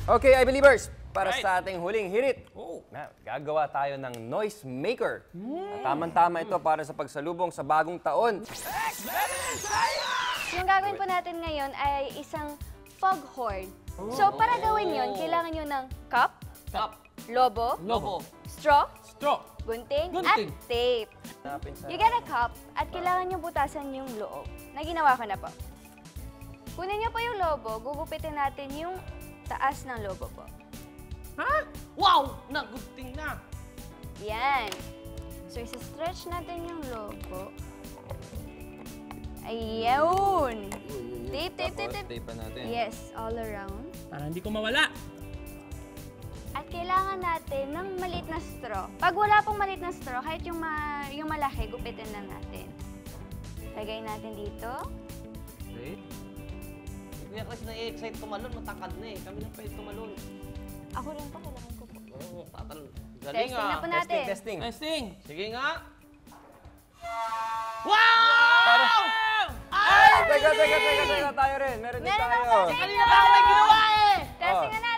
Okay, iBilibers, para sa ating huling hirit, gagawa tayo ng noise maker. At tamang-tama ito para sa pagsalubong sa bagong taon. Yung gagawin po natin ngayon ay isang foghorn. So, para gawin yun, kailangan nyo ng cup, lobo, straw, gunting, at tape. You get a cup at kailangan nyo butasan yung loob. Na ginawa ko na po. Kunin nyo po yung lobo, gugupitin natin yung taas ng lobo po. Ha? Wow! Nagunting na! Yan. So, isa-stretch natin yung lobo. Ayun! Tape, tape, tape, tape. Tape natin. Yes, all around. Para hindi ko mawala. At kailangan natin ng maliit na straw. Pag wala pong maliit na straw, kahit yung malaki, gupitin lang natin. Lagay natin dito. Okay. Kuya Chris, na-excite tumalon, matangkad na eh. Kami lang pwede tumalon. Ako rin po, kailangan ko po. Oo, tatalon. Testing na po natin. Testing. Sige nga. Wow! Ay! Teka, tayo rin. Meron din tayo. Kanina pa ako may ginawa eh! Testing na